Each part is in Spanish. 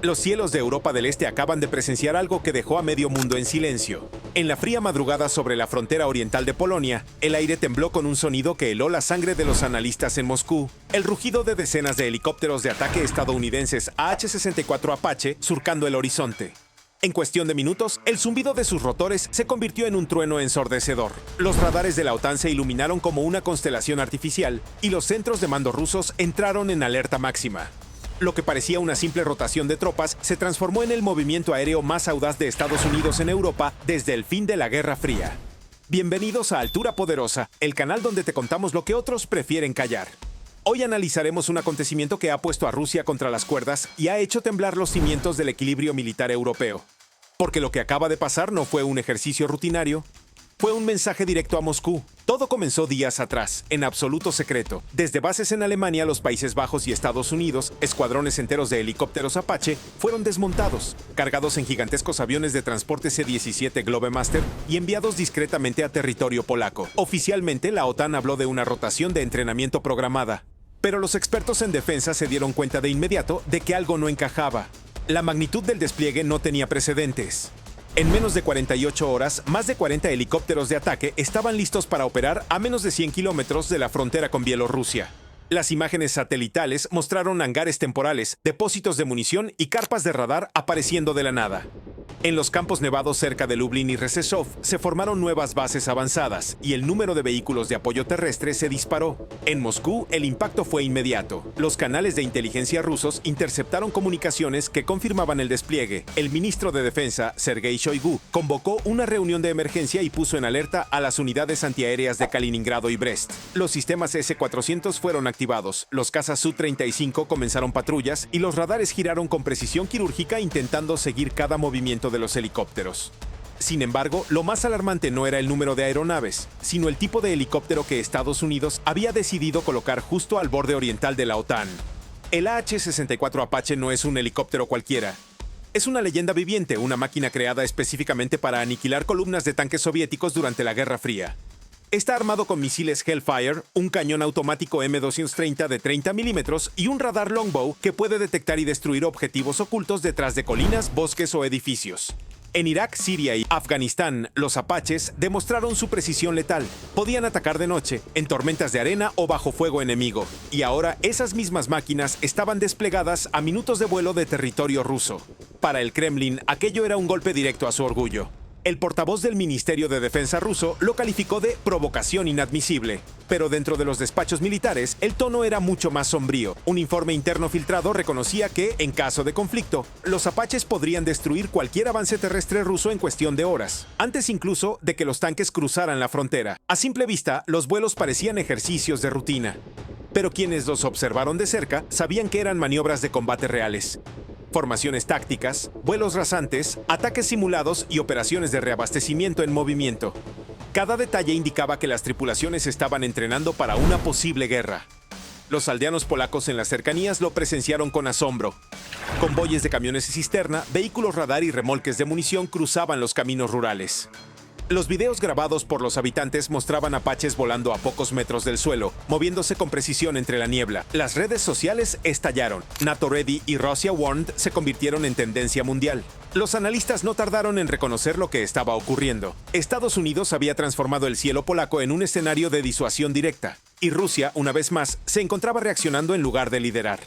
Los cielos de Europa del Este acaban de presenciar algo que dejó a medio mundo en silencio. En la fría madrugada sobre la frontera oriental de Polonia, el aire tembló con un sonido que heló la sangre de los analistas en Moscú. El rugido de decenas de helicópteros de ataque estadounidenses AH-64 Apache surcando el horizonte. En cuestión de minutos, el zumbido de sus rotores se convirtió en un trueno ensordecedor. Los radares de la OTAN se iluminaron como una constelación artificial y los centros de mando rusos entraron en alerta máxima. Lo que parecía una simple rotación de tropas se transformó en el movimiento aéreo más audaz de Estados Unidos en Europa desde el fin de la Guerra Fría. Bienvenidos a Altura Poderosa, el canal donde te contamos lo que otros prefieren callar. Hoy analizaremos un acontecimiento que ha puesto a Rusia contra las cuerdas y ha hecho temblar los cimientos del equilibrio militar europeo. Porque lo que acaba de pasar no fue un ejercicio rutinario, fue un mensaje directo a Moscú. Todo comenzó días atrás, en absoluto secreto. Desde bases en Alemania, los Países Bajos y Estados Unidos, escuadrones enteros de helicópteros Apache fueron desmontados, cargados en gigantescos aviones de transporte C-17 Globemaster y enviados discretamente a territorio polaco. Oficialmente, la OTAN habló de una rotación de entrenamiento programada. Pero los expertos en defensa se dieron cuenta de inmediato de que algo no encajaba. La magnitud del despliegue no tenía precedentes. En menos de 48 horas, más de 40 helicópteros de ataque estaban listos para operar a menos de 100 kilómetros de la frontera con Bielorrusia. Las imágenes satelitales mostraron hangares temporales, depósitos de munición y carpas de radar apareciendo de la nada. En los campos nevados cerca de Lublin y Rzeszów se formaron nuevas bases avanzadas y el número de vehículos de apoyo terrestre se disparó. En Moscú, el impacto fue inmediato. Los canales de inteligencia rusos interceptaron comunicaciones que confirmaban el despliegue. El ministro de Defensa, Sergei Shoigu, convocó una reunión de emergencia y puso en alerta a las unidades antiaéreas de Kaliningrado y Brest. Los sistemas S-400 fueron activados, los cazas Su-35 comenzaron patrullas y los radares giraron con precisión quirúrgica intentando seguir cada movimiento de los helicópteros. Sin embargo, lo más alarmante no era el número de aeronaves, sino el tipo de helicóptero que Estados Unidos había decidido colocar justo al borde oriental de la OTAN. El AH-64 Apache no es un helicóptero cualquiera. Es una leyenda viviente, una máquina creada específicamente para aniquilar columnas de tanques soviéticos durante la Guerra Fría. Está armado con misiles Hellfire, un cañón automático M230 de 30 milímetros y un radar Longbow que puede detectar y destruir objetivos ocultos detrás de colinas, bosques o edificios. En Irak, Siria y Afganistán, los Apaches demostraron su precisión letal. Podían atacar de noche, en tormentas de arena o bajo fuego enemigo. Y ahora esas mismas máquinas estaban desplegadas a minutos de vuelo de territorio ruso. Para el Kremlin, aquello era un golpe directo a su orgullo. El portavoz del Ministerio de Defensa ruso lo calificó de provocación inadmisible. Pero dentro de los despachos militares, el tono era mucho más sombrío. Un informe interno filtrado reconocía que, en caso de conflicto, los apaches podrían destruir cualquier avance terrestre ruso en cuestión de horas, antes incluso de que los tanques cruzaran la frontera. A simple vista, los vuelos parecían ejercicios de rutina. Pero quienes los observaron de cerca sabían que eran maniobras de combate reales. Formaciones tácticas, vuelos rasantes, ataques simulados y operaciones de reabastecimiento en movimiento. Cada detalle indicaba que las tripulaciones estaban entrenando para una posible guerra. Los aldeanos polacos en las cercanías lo presenciaron con asombro. Convoyes de camiones y cisterna, vehículos radar y remolques de munición cruzaban los caminos rurales. Los videos grabados por los habitantes mostraban apaches volando a pocos metros del suelo, moviéndose con precisión entre la niebla. Las redes sociales estallaron. NATO Ready y Russia Warned se convirtieron en tendencia mundial. Los analistas no tardaron en reconocer lo que estaba ocurriendo. Estados Unidos había transformado el cielo polaco en un escenario de disuasión directa, y Rusia, una vez más, se encontraba reaccionando en lugar de liderar.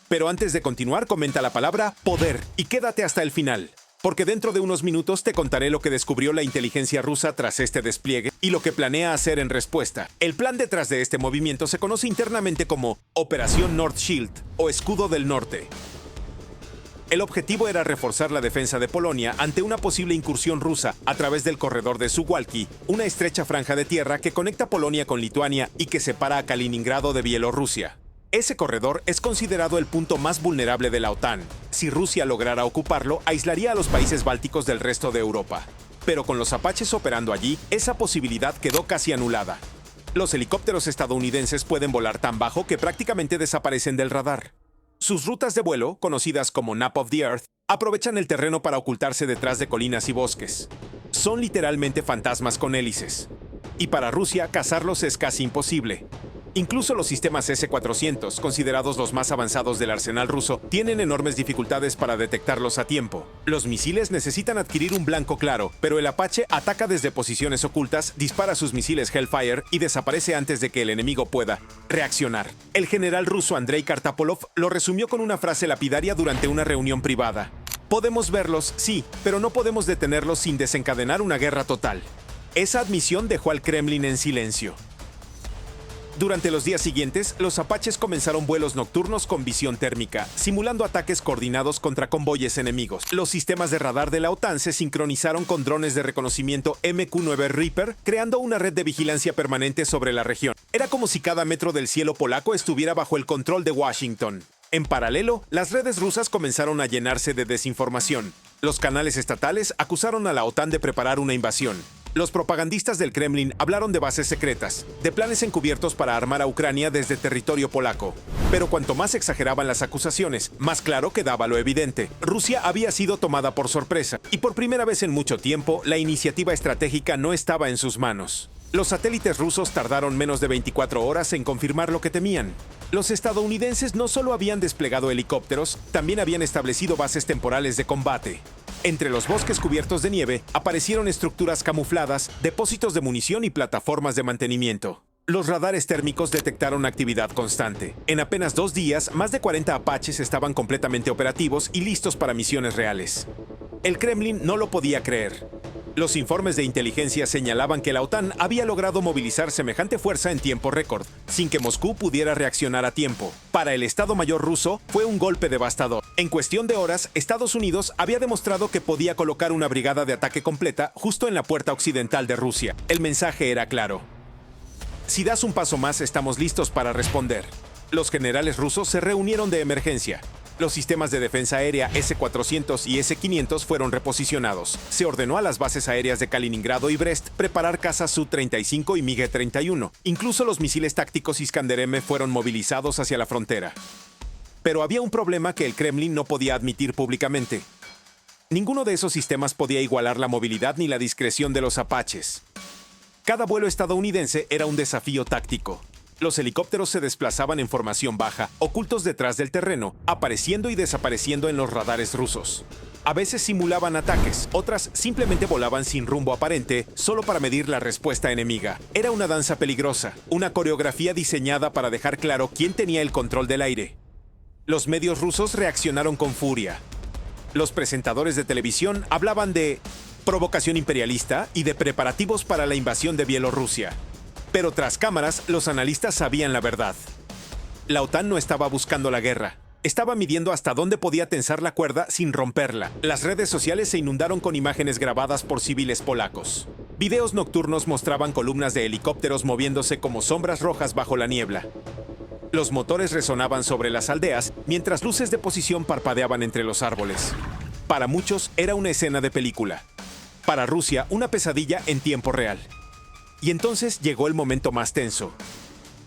Pero antes de continuar, comenta la palabra poder y quédate hasta el final. Porque dentro de unos minutos te contaré lo que descubrió la inteligencia rusa tras este despliegue y lo que planea hacer en respuesta. El plan detrás de este movimiento se conoce internamente como Operación North Shield o Escudo del Norte. El objetivo era reforzar la defensa de Polonia ante una posible incursión rusa a través del corredor de Suwałki, una estrecha franja de tierra que conecta Polonia con Lituania y que separa a Kaliningrado de Bielorrusia. Ese corredor es considerado el punto más vulnerable de la OTAN. Si Rusia lograra ocuparlo, aislaría a los países bálticos del resto de Europa. Pero con los apaches operando allí, esa posibilidad quedó casi anulada. Los helicópteros estadounidenses pueden volar tan bajo que prácticamente desaparecen del radar. Sus rutas de vuelo, conocidas como Nap of the Earth, aprovechan el terreno para ocultarse detrás de colinas y bosques. Son literalmente fantasmas con hélices. Y para Rusia, cazarlos es casi imposible. Incluso los sistemas S-400, considerados los más avanzados del arsenal ruso, tienen enormes dificultades para detectarlos a tiempo. Los misiles necesitan adquirir un blanco claro, pero el Apache ataca desde posiciones ocultas, dispara sus misiles Hellfire y desaparece antes de que el enemigo pueda reaccionar. El general ruso Andrei Kartapolov lo resumió con una frase lapidaria durante una reunión privada. Podemos verlos, sí, pero no podemos detenerlos sin desencadenar una guerra total. Esa admisión dejó al Kremlin en silencio. Durante los días siguientes, los apaches comenzaron vuelos nocturnos con visión térmica, simulando ataques coordinados contra convoyes enemigos. Los sistemas de radar de la OTAN se sincronizaron con drones de reconocimiento MQ-9 Reaper, creando una red de vigilancia permanente sobre la región. Era como si cada metro del cielo polaco estuviera bajo el control de Washington. En paralelo, las redes rusas comenzaron a llenarse de desinformación. Los canales estatales acusaron a la OTAN de preparar una invasión. Los propagandistas del Kremlin hablaron de bases secretas, de planes encubiertos para armar a Ucrania desde territorio polaco. Pero cuanto más exageraban las acusaciones, más claro quedaba lo evidente. Rusia había sido tomada por sorpresa, y por primera vez en mucho tiempo, la iniciativa estratégica no estaba en sus manos. Los satélites rusos tardaron menos de 24 horas en confirmar lo que temían. Los estadounidenses no solo habían desplegado helicópteros, también habían establecido bases temporales de combate. Entre los bosques cubiertos de nieve aparecieron estructuras camufladas, depósitos de munición y plataformas de mantenimiento. Los radares térmicos detectaron actividad constante. En apenas 2 días, más de 40 apaches estaban completamente operativos y listos para misiones reales. El Kremlin no lo podía creer. Los informes de inteligencia señalaban que la OTAN había logrado movilizar semejante fuerza en tiempo récord, sin que Moscú pudiera reaccionar a tiempo. Para el Estado Mayor ruso, fue un golpe devastador. En cuestión de horas, Estados Unidos había demostrado que podía colocar una brigada de ataque completa justo en la puerta occidental de Rusia. El mensaje era claro. Si das un paso más, estamos listos para responder. Los generales rusos se reunieron de emergencia. Los sistemas de defensa aérea S-400 y S-500 fueron reposicionados. Se ordenó a las bases aéreas de Kaliningrado y Brest preparar cazas Su-35 y MiG-31. Incluso los misiles tácticos Iskander-M fueron movilizados hacia la frontera. Pero había un problema que el Kremlin no podía admitir públicamente. Ninguno de esos sistemas podía igualar la movilidad ni la discreción de los apaches. Cada vuelo estadounidense era un desafío táctico. Los helicópteros se desplazaban en formación baja, ocultos detrás del terreno, apareciendo y desapareciendo en los radares rusos. A veces simulaban ataques, otras simplemente volaban sin rumbo aparente, solo para medir la respuesta enemiga. Era una danza peligrosa, una coreografía diseñada para dejar claro quién tenía el control del aire. Los medios rusos reaccionaron con furia. Los presentadores de televisión hablaban de provocación imperialista y de preparativos para la invasión de Bielorrusia. Pero tras cámaras, los analistas sabían la verdad. La OTAN no estaba buscando la guerra. Estaba midiendo hasta dónde podía tensar la cuerda sin romperla. Las redes sociales se inundaron con imágenes grabadas por civiles polacos. Videos nocturnos mostraban columnas de helicópteros moviéndose como sombras rojas bajo la niebla. Los motores resonaban sobre las aldeas, mientras luces de posición parpadeaban entre los árboles. Para muchos, era una escena de película. Para Rusia, una pesadilla en tiempo real. Y entonces llegó el momento más tenso.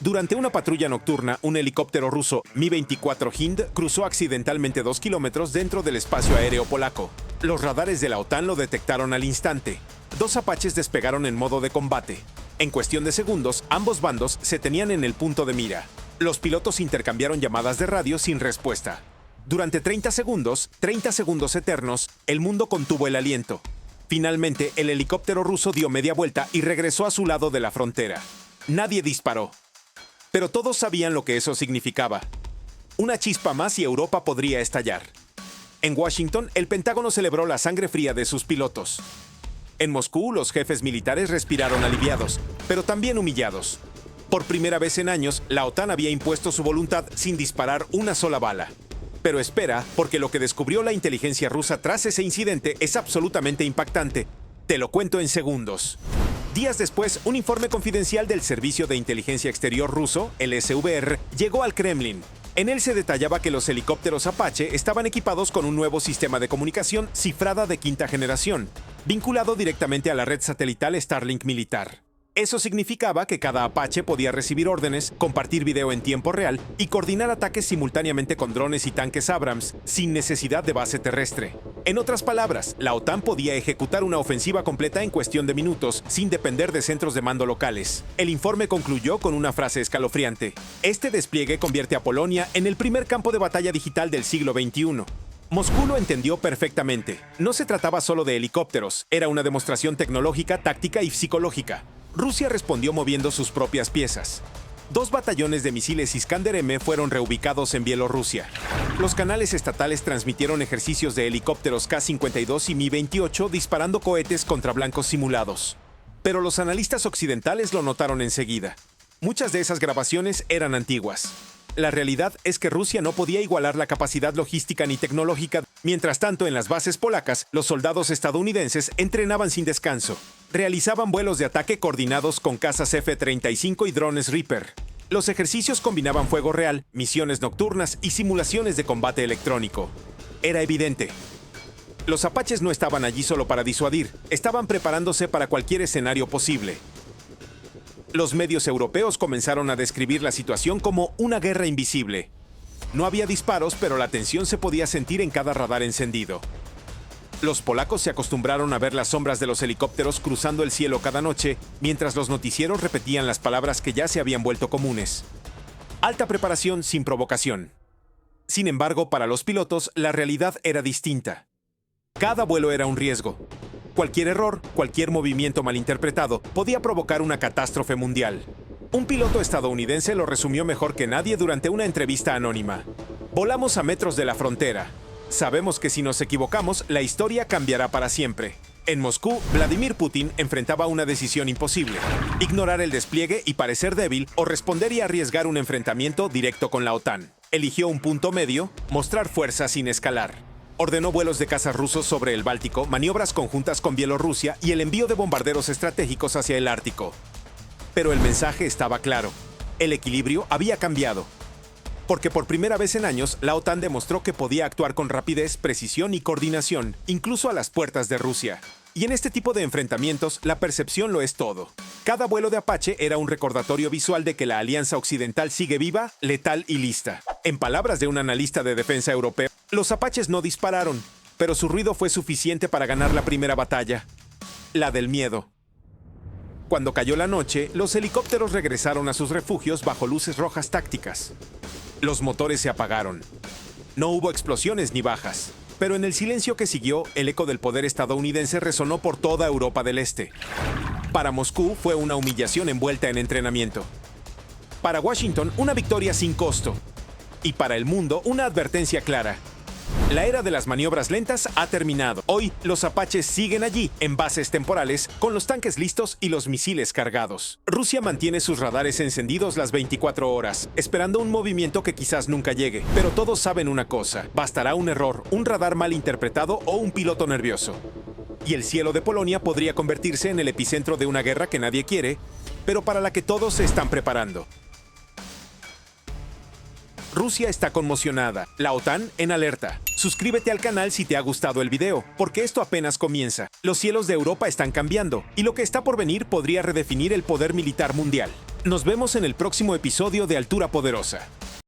Durante una patrulla nocturna, un helicóptero ruso Mi-24 Hind cruzó accidentalmente 2 kilómetros dentro del espacio aéreo polaco. Los radares de la OTAN lo detectaron al instante. 2 apaches despegaron en modo de combate. En cuestión de segundos, ambos bandos se tenían en el punto de mira. Los pilotos intercambiaron llamadas de radio sin respuesta. Durante 30 segundos eternos, el mundo contuvo el aliento. Finalmente, el helicóptero ruso dio media vuelta y regresó a su lado de la frontera. Nadie disparó. Pero todos sabían lo que eso significaba. Una chispa más y Europa podría estallar. En Washington, el Pentágono celebró la sangre fría de sus pilotos. En Moscú, los jefes militares respiraron aliviados, pero también humillados. Por primera vez en años, la OTAN había impuesto su voluntad sin disparar una sola bala. Pero espera, porque lo que descubrió la inteligencia rusa tras ese incidente es absolutamente impactante. Te lo cuento en segundos. Días después, un informe confidencial del Servicio de Inteligencia Exterior ruso, el SVR, llegó al Kremlin. En él se detallaba que los helicópteros Apache estaban equipados con un nuevo sistema de comunicación cifrada de 5ª generación, vinculado directamente a la red satelital Starlink militar. Eso significaba que cada Apache podía recibir órdenes, compartir video en tiempo real y coordinar ataques simultáneamente con drones y tanques Abrams sin necesidad de base terrestre. En otras palabras, la OTAN podía ejecutar una ofensiva completa en cuestión de minutos sin depender de centros de mando locales. El informe concluyó con una frase escalofriante: "Este despliegue convierte a Polonia en el primer campo de batalla digital del siglo XXI". Moscú lo entendió perfectamente. No se trataba solo de helicópteros, era una demostración tecnológica, táctica y psicológica. Rusia respondió moviendo sus propias piezas. 2 batallones de misiles Iskander-M fueron reubicados en Bielorrusia. Los canales estatales transmitieron ejercicios de helicópteros K-52 y Mi-28 disparando cohetes contra blancos simulados. Pero los analistas occidentales lo notaron enseguida. Muchas de esas grabaciones eran antiguas. La realidad es que Rusia no podía igualar la capacidad logística ni tecnológica. Mientras tanto, en las bases polacas, los soldados estadounidenses entrenaban sin descanso. Realizaban vuelos de ataque coordinados con cazas F-35 y drones Reaper. Los ejercicios combinaban fuego real, misiones nocturnas y simulaciones de combate electrónico. Era evidente. Los apaches no estaban allí solo para disuadir, estaban preparándose para cualquier escenario posible. Los medios europeos comenzaron a describir la situación como una guerra invisible. No había disparos, pero la tensión se podía sentir en cada radar encendido. Los polacos se acostumbraron a ver las sombras de los helicópteros cruzando el cielo cada noche, mientras los noticieros repetían las palabras que ya se habían vuelto comunes. Alta preparación sin provocación. Sin embargo, para los pilotos, la realidad era distinta. Cada vuelo era un riesgo. Cualquier error, cualquier movimiento malinterpretado podía provocar una catástrofe mundial. Un piloto estadounidense lo resumió mejor que nadie durante una entrevista anónima. "Volamos a metros de la frontera. Sabemos que si nos equivocamos, la historia cambiará para siempre". En Moscú, Vladimir Putin enfrentaba una decisión imposible: ignorar el despliegue y parecer débil, o responder y arriesgar un enfrentamiento directo con la OTAN. Eligió un punto medio: mostrar fuerza sin escalar. Ordenó vuelos de cazas rusos sobre el Báltico, maniobras conjuntas con Bielorrusia y el envío de bombarderos estratégicos hacia el Ártico. Pero el mensaje estaba claro: el equilibrio había cambiado. Porque por primera vez en años, la OTAN demostró que podía actuar con rapidez, precisión y coordinación, incluso a las puertas de Rusia. Y en este tipo de enfrentamientos, la percepción lo es todo. Cada vuelo de Apache era un recordatorio visual de que la alianza occidental sigue viva, letal y lista. En palabras de un analista de defensa europeo, los apaches no dispararon, pero su ruido fue suficiente para ganar la primera batalla: la del miedo. Cuando cayó la noche, los helicópteros regresaron a sus refugios bajo luces rojas tácticas. Los motores se apagaron. No hubo explosiones ni bajas, pero en el silencio que siguió, el eco del poder estadounidense resonó por toda Europa del Este. Para Moscú fue una humillación envuelta en entrenamiento. Para Washington, una victoria sin costo. Y para el mundo, una advertencia clara: la era de las maniobras lentas ha terminado. Hoy, los apaches siguen allí, en bases temporales, con los tanques listos y los misiles cargados. Rusia mantiene sus radares encendidos las 24 horas, esperando un movimiento que quizás nunca llegue. Pero todos saben una cosa: bastará un error, un radar mal interpretado o un piloto nervioso. Y el cielo de Polonia podría convertirse en el epicentro de una guerra que nadie quiere, pero para la que todos se están preparando. Rusia está conmocionada, la OTAN en alerta. Suscríbete al canal si te ha gustado el video, porque esto apenas comienza. Los cielos de Europa están cambiando, y lo que está por venir podría redefinir el poder militar mundial. Nos vemos en el próximo episodio de Altura Poderosa.